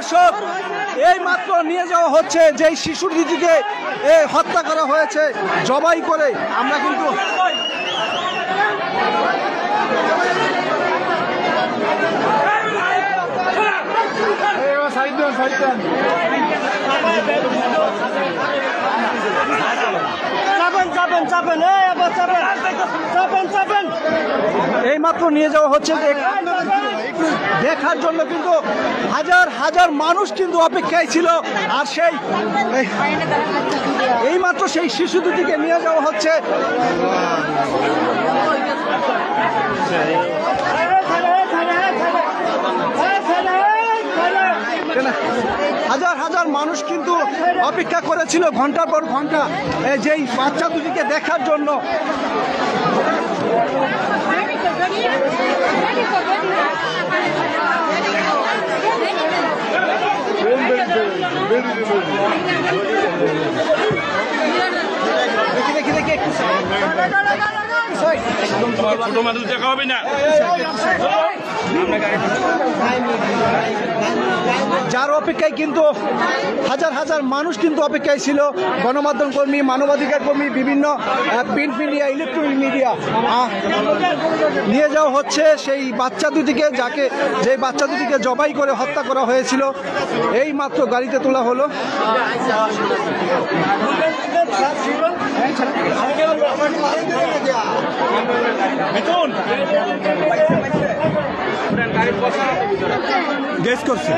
দর্শক, এই মাত্র নিয়ে যাওয়া হচ্ছে যেই শিশুটিকে হত্যা করা হয়েছে জবাই করে। আমরা কিন্তু এই মাত্র নিয়ে যাওয়া হচ্ছে দেখার জন্য, কিন্তু হাজার হাজার মানুষ কিন্তু অপেক্ষায় ছিল। আর সেই এই মাত্র সেই শিশু দুটিকে নিয়ে যাওয়া হচ্ছে। হাজার হাজার মানুষ কিন্তু অপেক্ষা করেছিল ঘন্টার পর ঘন্টা যেই বাচ্চা দুটিকে দেখার জন্য। দেখি দেখি দেখি ছোট মানুষ দেখা হবে না। যার অপেক্ষায় কিন্তু হাজার হাজার মানুষ কিন্তু অপেক্ষায় ছিল। গণমাধ্যম কর্মী, মানবাধিকার কর্মী, বিভিন্ন প্রিন্ট মিডিয়া, ইলেকট্রনিক মিডিয়া। নিয়ে যাওয়া হচ্ছে সেই বাচ্চা দুটিকে, যে বাচ্চা দুটিকে জবাই করে হত্যা করা হয়েছিল। এই মাত্র গাড়িতে তোলা হলো। গেস করছে